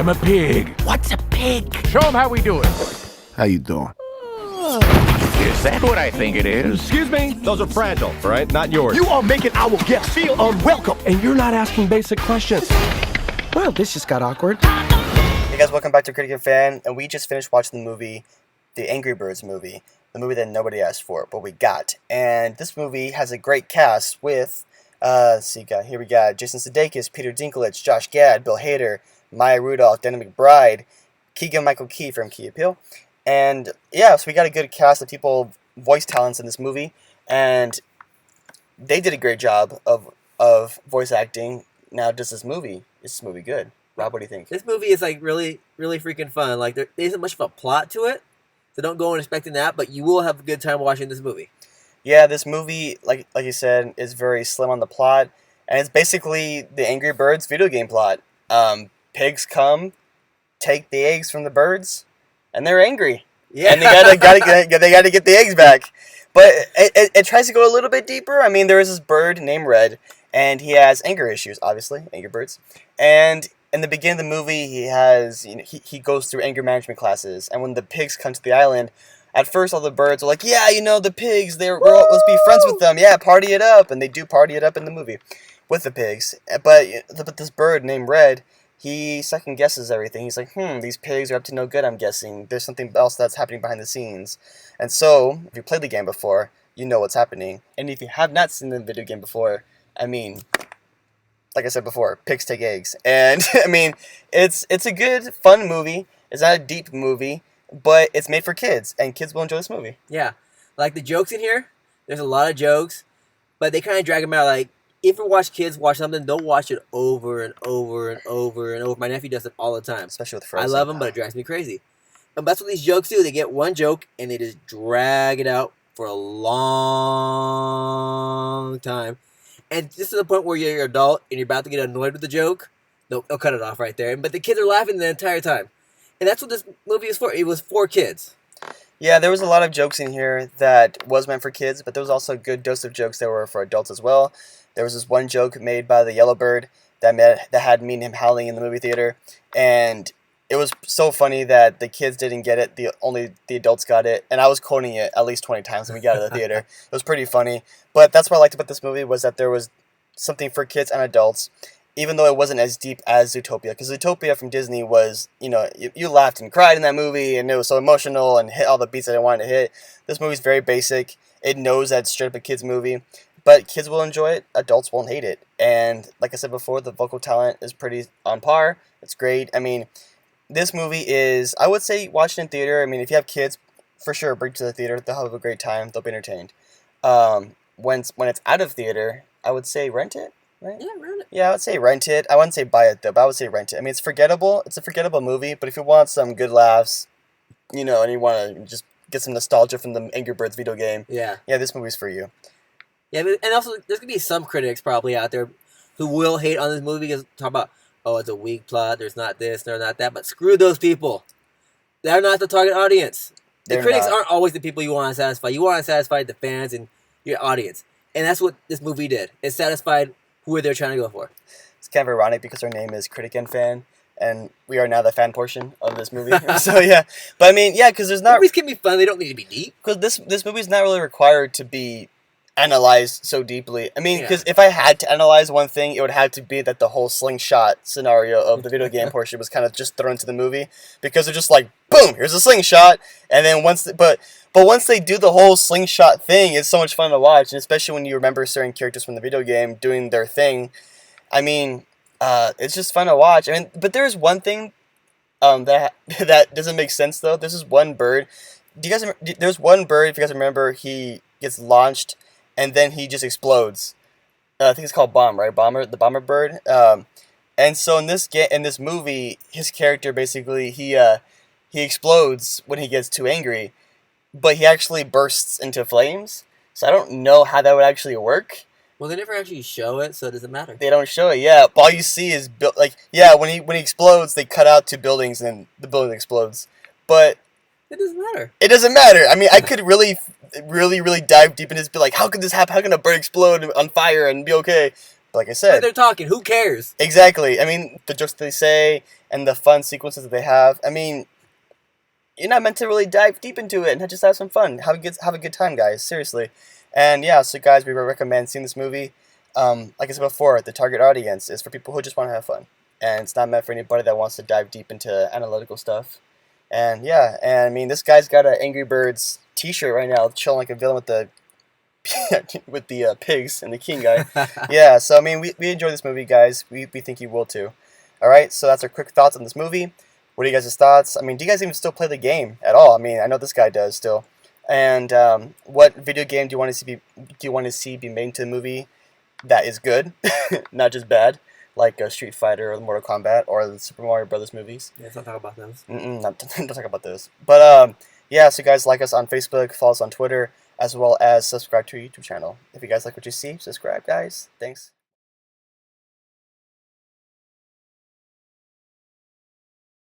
I'm a pig. What's a pig? Show him how we do it. How you doing? Is that what I think it is? Excuse me? Those are fragile, all right? Not yours. You are making our guests feel unwelcome. And you're not asking basic questions. Well, this just got awkward. Hey guys, welcome back to Critic and Fan, and we just finished watching the movie, the Angry Birds movie, the movie that nobody asked for, but we got. And this movie has a great cast with, here we got Jason Sudeikis, Peter Dinklage, Josh Gad, Bill Hader, Maya Rudolph, Danny McBride, Keegan-Michael Key from Key and Peele. And yeah, so we got a good cast of people, voice talents in this movie, and they did a great job of voice acting. Now, is this movie good? Rob, what do you think? This movie is like really, really freaking fun. Like there isn't much of a plot to it, so don't go in expecting that. But you will have a good time watching this movie. Yeah, this movie, like you said, is very slim on the plot, and it's basically the Angry Birds video game plot. Pigs come, take the eggs from the birds, and they're angry. Yeah, and they gotta get the eggs back. But it tries to go a little bit deeper. I mean, there is this bird named Red, and he has anger issues, obviously, Angry Birds. And in the beginning of the movie, he goes through anger management classes, and when the pigs come to the island, at first all the birds are like, yeah, the pigs, let's be friends with them, yeah, party it up, and they do party it up in the movie with the pigs. But this bird named Red, he second guesses everything. He's like, these pigs are up to no good, I'm guessing. There's something else that's happening behind the scenes. And so, if you played the game before, you know what's happening. And if you have not seen the video game before, I mean, like I said before, pigs take eggs. And, I mean, it's a good, fun movie. It's not a deep movie, but it's made for kids, and kids will enjoy this movie. Yeah. Like the jokes in here, there's a lot of jokes, but they kind of drag them out. Like, if you watch kids watch something, they'll watch it over and over and over and over. My nephew does it all the time. Especially with Frozen. I love them, but it drives me crazy. And that's what these jokes do. They get one joke, and they just drag it out for a long time. And just to the point where you're an adult and you're about to get annoyed with the joke, they'll cut it off right there. But the kids are laughing the entire time. And that's what this movie is for. It was for kids. Yeah, there was a lot of jokes in here that was meant for kids, but there was also a good dose of jokes that were for adults as well. There was this one joke made by the yellow bird that had me and him howling in the movie theater, and it was so funny that the kids didn't get it. Only the adults got it, and I was quoting it at least 20 times when we got to the theater. It was pretty funny, but that's what I liked about this movie was that there was something for kids and adults, even though it wasn't as deep as Zootopia, because Zootopia from Disney was, you laughed and cried in that movie, and it was so emotional and hit all the beats that I wanted to hit. This movie's very basic. It knows that it's straight up a kid's movie, but kids will enjoy it, adults won't hate it. And like I said before, the vocal talent is pretty on par. It's great. I mean, this movie is, I would say, watch it in theater. I mean, if you have kids, for sure, bring to the theater. They'll have a great time. They'll be entertained. When it's out of theater, I would say rent it. Right? Yeah, rent it. Yeah, I would say rent it. I wouldn't say buy it, though, but I would say rent it. I mean, it's forgettable. It's a forgettable movie, but if you want some good laughs, and you want to just get some nostalgia from the Angry Birds video game, yeah, this movie's for you. Yeah, and also, there's going to be some critics probably out there who will hate on this movie because talk about, oh, it's a weak plot, there's not this, there's not that, but screw those people. They're not the target audience. The critics aren't always the people you want to satisfy. You want to satisfy the fans and your audience. And that's what this movie did. It satisfied who they're trying to go for. It's kind of ironic because our name is Critic and Fan, and we are now the fan portion of this movie. So, yeah. But, I mean, yeah, because there's not... Movies can be fun. They don't need to be deep. Because this movie's not really required to be analyzed so deeply. I mean, because if I had to analyze one thing, it would have to be that the whole slingshot scenario of the video game portion was kind of just thrown into the movie, because they're just like, boom, here's a slingshot, and then once they do the whole slingshot thing, it's so much fun to watch, and especially when you remember certain characters from the video game doing their thing. I mean, it's just fun to watch. I mean, but there's one thing that doesn't make sense though. There's this one bird. There's one bird, if you guys remember, he gets launched and then he just explodes. I think it's called Bomb, right? The bomber bird. And so in this movie, his character basically he explodes when he gets too angry, but he actually bursts into flames. So I don't know how that would actually work. Well, they never actually show it, so it doesn't matter. They don't show it, yeah. But all you see is when he explodes, they cut out two buildings and the building explodes. But it doesn't matter. It doesn't matter. I mean, I could really dive deep into this, be like, how could this happen? How can a bird explode on fire and be okay? But like I But said, they're talking. Who cares? exactly. I mean, the jokes they say and the fun sequences that they have. I mean, you're not meant to really dive deep into it and just have some fun. Have a good time, guys. Seriously. And yeah, so guys, we would recommend seeing this movie. Like I said before, the target audience is for people who just want to have fun, and it's not meant for anybody that wants to dive deep into analytical stuff. And yeah, and I mean, this guy's got an Angry Birds T-shirt right now, chilling like a villain with the with the pigs and the king guy. Yeah, so I mean, we enjoy this movie, guys. We think you will too. All right, so that's our quick thoughts on this movie. What are you guys' thoughts? I mean, do you guys even still play the game at all? I mean, I know this guy does still. And what video game do you want to see be made into a movie that is good, not just bad, like Street Fighter or Mortal Kombat or the Super Mario Brothers movies? Yeah, let's not talk about those. Don't talk about those. But yeah, so guys, like us on Facebook, follow us on Twitter, as well as subscribe to our YouTube channel. If you guys like what you see, subscribe, guys. Thanks.